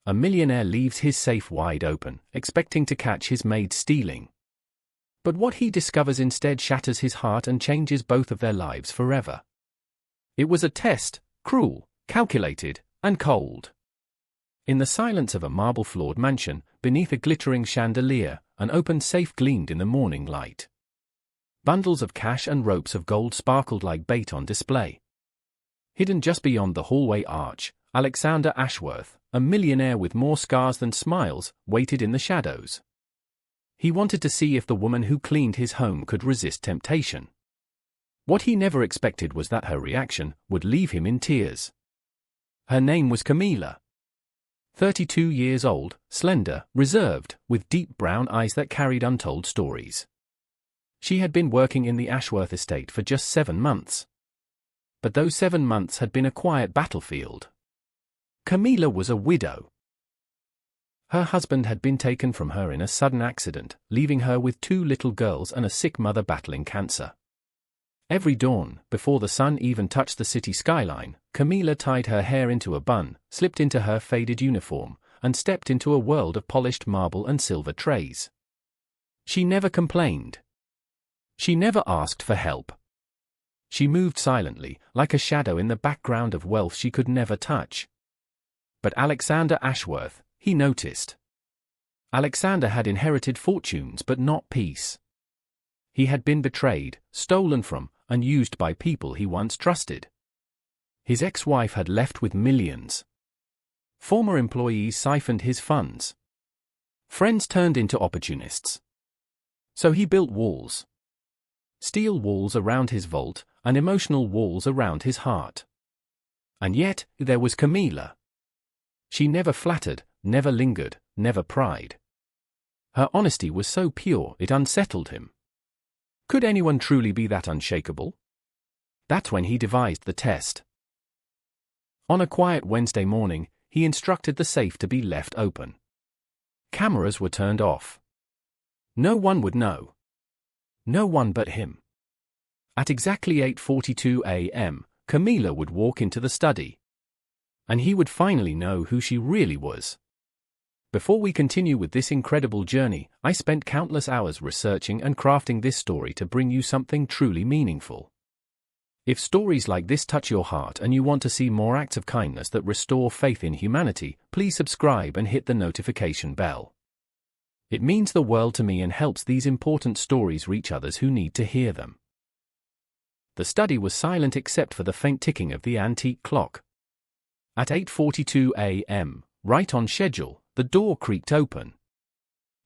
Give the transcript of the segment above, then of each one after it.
A millionaire leaves his safe wide open, expecting to catch his maid stealing. But what he discovers instead shatters his heart and changes both of their lives forever. It was a test, cruel, calculated, and cold. In the silence of a marble-floored mansion, beneath a glittering chandelier, an open safe gleamed in the morning light. Bundles of cash and ropes of gold sparkled like bait on display. Hidden just beyond the hallway arch, Alexander Ashworth, a millionaire with more scars than smiles, waited in the shadows. He wanted to see if the woman who cleaned his home could resist temptation. What he never expected was that her reaction would leave him in tears. Her name was Camilla. 32 years old, slender, reserved, with deep brown eyes that carried untold stories. She had been working in the Ashworth estate for just 7 months. But those 7 months had been a quiet battlefield. Camilla was a widow. Her husband had been taken from her in a sudden accident, leaving her with 2 little girls and a sick mother battling cancer. Every dawn, before the sun even touched the city skyline, Camilla tied her hair into a bun, slipped into her faded uniform, and stepped into a world of polished marble and silver trays. She never complained. She never asked for help. She moved silently, like a shadow in the background of wealth she could never touch. But Alexander Ashworth, he noticed. Alexander had inherited fortunes but not peace. He had been betrayed, stolen from, and used by people he once trusted. His ex-wife had left with millions. Former employees siphoned his funds. Friends turned into opportunists. So he built walls. Steel walls around his vault, and emotional walls around his heart. And yet, there was Camilla. She never flattered, never lingered, never pried. Her honesty was so pure it unsettled him. Could anyone truly be that unshakable? That's when he devised the test. On a quiet Wednesday morning, he instructed the safe to be left open. Cameras were turned off. No one would know. No one but him. At exactly 8:42 a.m., Camilla would walk into the study. And he would finally know who she really was. Before we continue with this incredible journey, I spent countless hours researching and crafting this story to bring you something truly meaningful. If stories like this touch your heart and you want to see more acts of kindness that restore faith in humanity, please subscribe and hit the notification bell. It means the world to me and helps these important stories reach others who need to hear them. The study was silent except for the faint ticking of the antique clock. At 8:42 a.m., right on schedule, the door creaked open.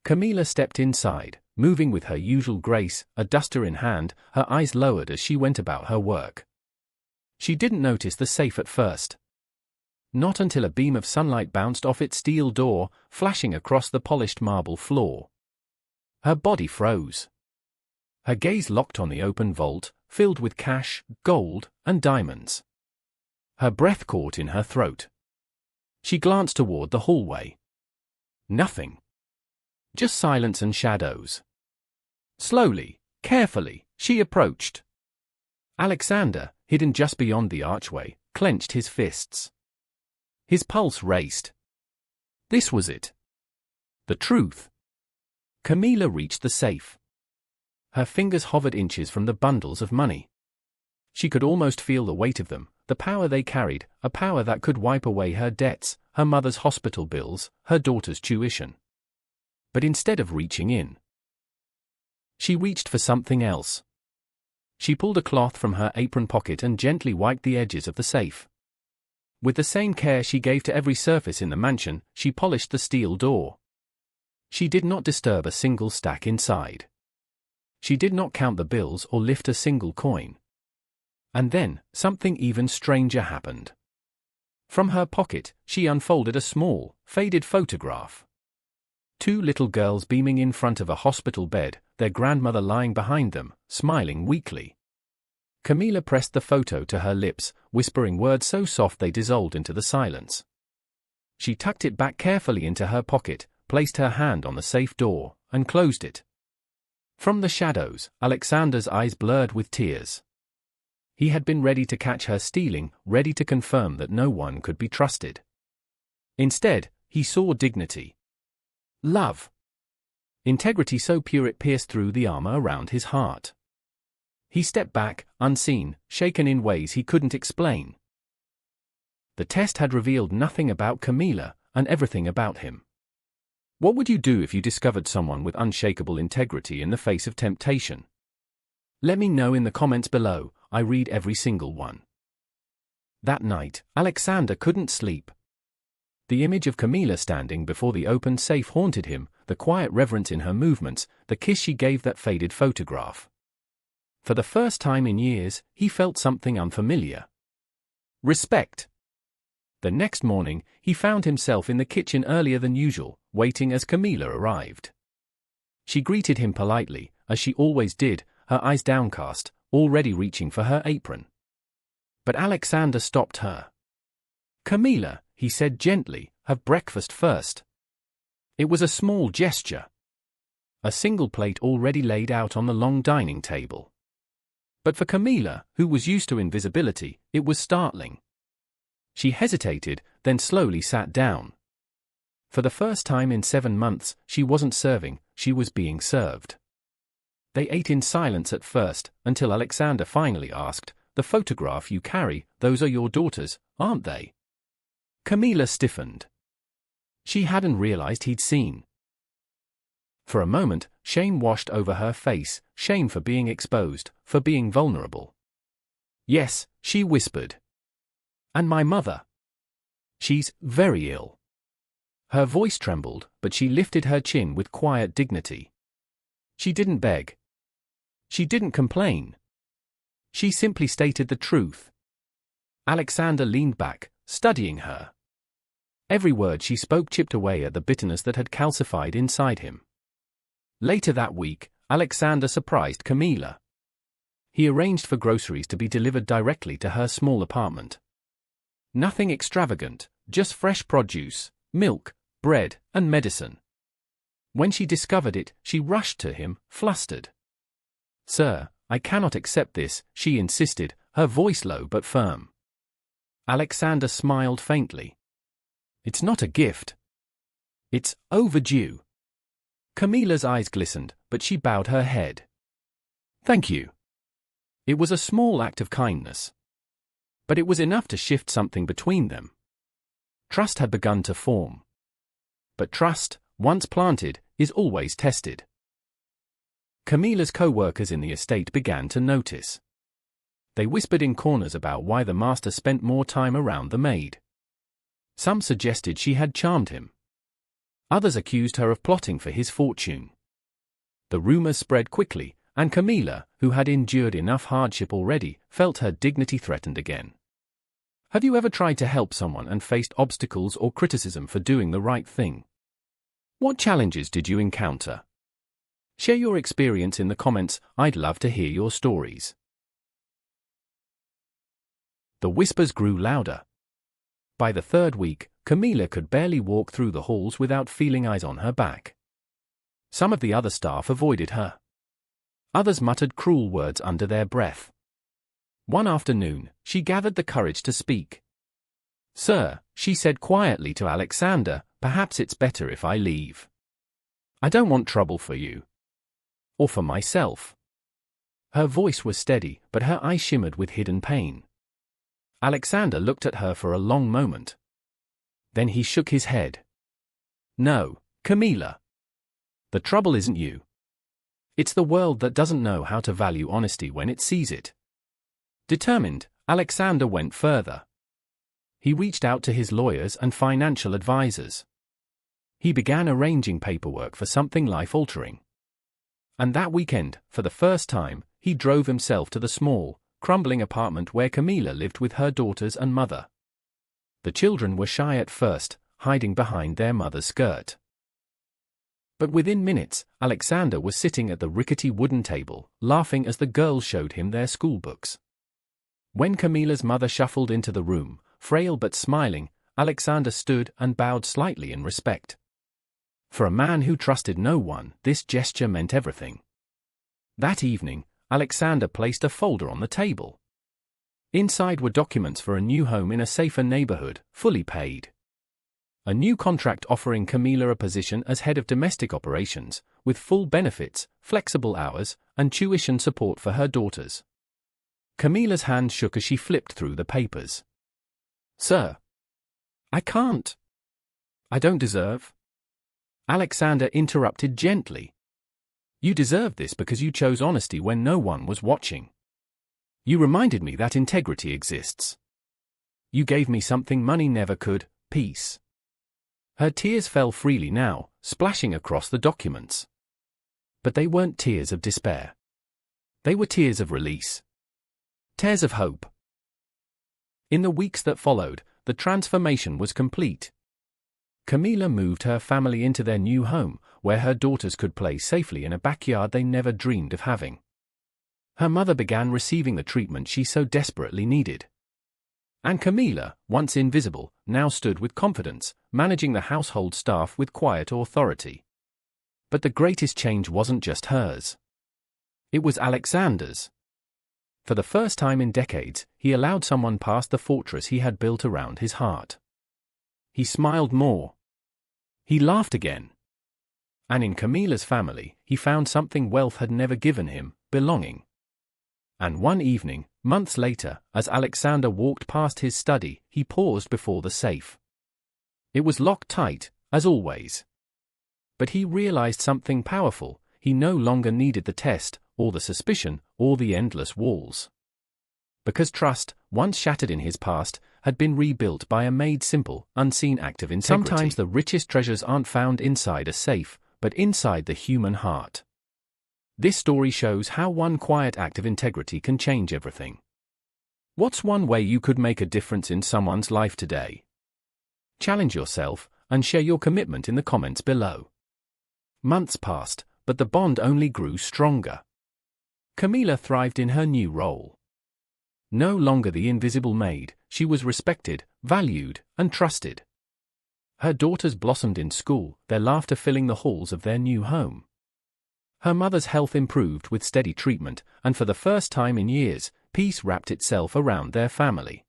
Camilla stepped inside, moving with her usual grace, a duster in hand, her eyes lowered as she went about her work. She didn't notice the safe at first. Not until a beam of sunlight bounced off its steel door, flashing across the polished marble floor. Her body froze. Her gaze locked on the open vault, filled with cash, gold, and diamonds. Her breath caught in her throat. She glanced toward the hallway. Nothing. Just silence and shadows. Slowly, carefully, she approached. Alexander, hidden just beyond the archway, clenched his fists. His pulse raced. This was it. The truth. Camilla reached the safe. Her fingers hovered inches from the bundles of money. She could almost feel the weight of them, the power they carried, a power that could wipe away her debts, her mother's hospital bills, her daughter's tuition. But instead of reaching in, she reached for something else. She pulled a cloth from her apron pocket and gently wiped the edges of the safe. With the same care she gave to every surface in the mansion, she polished the steel door. She did not disturb a single stack inside. She did not count the bills or lift a single coin. And then, something even stranger happened. From her pocket, she unfolded a small, faded photograph. 2 little girls beaming in front of a hospital bed, their grandmother lying behind them, smiling weakly. Camilla pressed the photo to her lips, whispering words so soft they dissolved into the silence. She tucked it back carefully into her pocket, placed her hand on the safe door, and closed it. From the shadows, Alexander's eyes blurred with tears. He had been ready to catch her stealing, ready to confirm that no one could be trusted. Instead, he saw dignity. Love. Integrity so pure it pierced through the armor around his heart. He stepped back, unseen, shaken in ways he couldn't explain. The test had revealed nothing about Camila, and everything about him. What would you do if you discovered someone with unshakable integrity in the face of temptation? Let me know in the comments below. I read every single one. That night, Alexander couldn't sleep. The image of Camila standing before the open safe haunted him, the quiet reverence in her movements, the kiss she gave that faded photograph. For the first time in years, he felt something unfamiliar. Respect. The next morning, he found himself in the kitchen earlier than usual, waiting as Camila arrived. She greeted him politely, as she always did, her eyes downcast, already reaching for her apron. But Alexander stopped her. "Camila," he said gently, "have breakfast first." It was a small gesture. A single plate already laid out on the long dining table. But for Camila, who was used to invisibility, it was startling. She hesitated, then slowly sat down. For the first time in 7 months, she wasn't serving, she was being served. They ate in silence at first, until Alexander finally asked, "The photograph you carry, those are your daughters, aren't they?" Camila stiffened. She hadn't realized he'd seen. For a moment, shame washed over her face, shame for being exposed, for being vulnerable. "Yes," she whispered. "And my mother? She's very ill." Her voice trembled, but she lifted her chin with quiet dignity. She didn't beg. She didn't complain. She simply stated the truth. Alexander leaned back, studying her. Every word she spoke chipped away at the bitterness that had calcified inside him. Later that week, Alexander surprised Camila. He arranged for groceries to be delivered directly to her small apartment. Nothing extravagant, just fresh produce, milk, bread, and medicine. When she discovered it, she rushed to him, flustered. "Sir, I cannot accept this," she insisted, her voice low but firm. Alexander smiled faintly. "It's not a gift. It's overdue." Camila's eyes glistened, but she bowed her head. "Thank you." It was a small act of kindness. But it was enough to shift something between them. Trust had begun to form. But trust, once planted, is always tested. Camila's co-workers in the estate began to notice. They whispered in corners about why the master spent more time around the maid. Some suggested she had charmed him. Others accused her of plotting for his fortune. The rumors spread quickly, and Camila, who had endured enough hardship already, felt her dignity threatened again. Have you ever tried to help someone and faced obstacles or criticism for doing the right thing? What challenges did you encounter? Share your experience in the comments. I'd love to hear your stories. The whispers grew louder. By the 3rd week, Camila could barely walk through the halls without feeling eyes on her back. Some of the other staff avoided her. Others muttered cruel words under their breath. One afternoon, she gathered the courage to speak. "Sir," she said quietly to Alexander, "perhaps it's better if I leave. I don't want trouble for you. Or for myself." Her voice was steady, but her eyes shimmered with hidden pain. Alexander looked at her for a long moment. Then he shook his head. "No, Camila. The trouble isn't you. It's the world that doesn't know how to value honesty when it sees it." Determined, Alexander went further. He reached out to his lawyers and financial advisors. He began arranging paperwork for something life-altering. And that weekend, for the first time, he drove himself to the small, crumbling apartment where Camila lived with her daughters and mother. The children were shy at first, hiding behind their mother's skirt. But within minutes, Alexander was sitting at the rickety wooden table, laughing as the girls showed him their school books. When Camila's mother shuffled into the room, frail but smiling, Alexander stood and bowed slightly in respect. For a man who trusted no one, this gesture meant everything. That evening, Alexander placed a folder on the table. Inside were documents for a new home in a safer neighborhood, fully paid. a new contract offering Camila a position as head of domestic operations, with full benefits, flexible hours, and tuition support for her daughters. Camila's hand shook as she flipped through the papers. "Sir, I can't. I don't deserve." Alexander interrupted gently. "You deserve this because you chose honesty when no one was watching. You reminded me that integrity exists. You gave me something money never could, peace." Her tears fell freely now, splashing across the documents. But they weren't tears of despair. They were tears of release. Tears of hope. In the weeks that followed, the transformation was complete. Camila moved her family into their new home, where her daughters could play safely in a backyard they never dreamed of having. Her mother began receiving the treatment she so desperately needed. And Camila, once invisible, now stood with confidence, managing the household staff with quiet authority. But the greatest change wasn't just hers. It was Alexander's. For the first time in decades, he allowed someone past the fortress he had built around his heart. He smiled more. He laughed again. And in Camila's family, he found something wealth had never given him: belonging. And one evening, months later, as Alexander walked past his study, he paused before the safe. It was locked tight, as always. But he realized something powerful: he no longer needed the test, or the suspicion, or the endless walls. Because trust, once shattered in his past, had been rebuilt by a Maid simple, unseen act of integrity. Sometimes the richest treasures aren't found inside a safe, but inside the human heart. This story shows how one quiet act of integrity can change everything. What's one way you could make a difference in someone's life today? Challenge yourself, and share your commitment in the comments below. Months passed, but the bond only grew stronger. Camila thrived in her new role. No longer the invisible maid, she was respected, valued, and trusted. Her daughters blossomed in school, their laughter filling the halls of their new home. Her mother's health improved with steady treatment, and for the first time in years, peace wrapped itself around their family.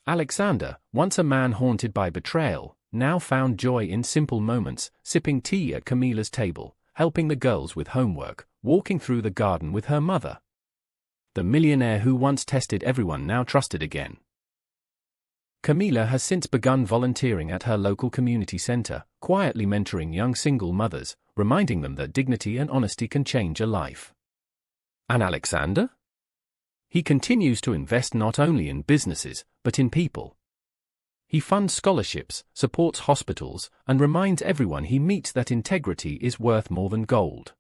Alexander, once a man haunted by betrayal, now found joy in simple moments, sipping tea at Camila's table, helping the girls with homework, walking through the garden with her mother. The millionaire who once tested everyone now trusted again. Camila has since begun volunteering at her local community center, quietly mentoring young single mothers, reminding them that dignity and honesty can change a life. And Alexander? He continues to invest not only in businesses, but in people. He funds scholarships, supports hospitals, and reminds everyone he meets that integrity is worth more than gold.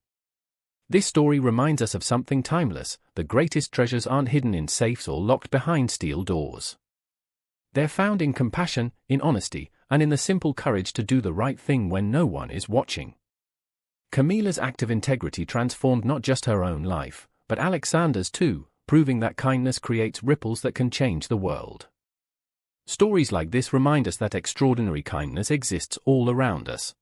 This story reminds us of something timeless: the greatest treasures aren't hidden in safes or locked behind steel doors. They're found in compassion, in honesty, and in the simple courage to do the right thing when no one is watching. Camila's act of integrity transformed not just her own life, but Alexander's too, proving that kindness creates ripples that can change the world. Stories like this remind us that extraordinary kindness exists all around us.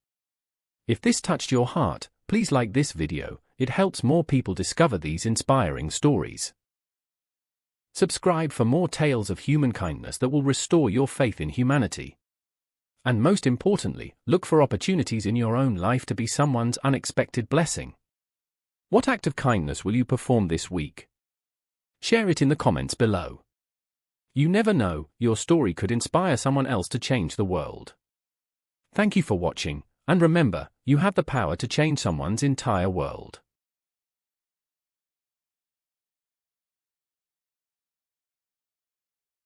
If this touched your heart, please like this video. It helps more people discover these inspiring stories. Subscribe for more tales of human kindness that will restore your faith in humanity. And most importantly, look for opportunities in your own life to be someone's unexpected blessing. What act of kindness will you perform this week? Share it in the comments below. You never know, your story could inspire someone else to change the world. Thank you for watching, and remember, you have the power to change someone's entire world.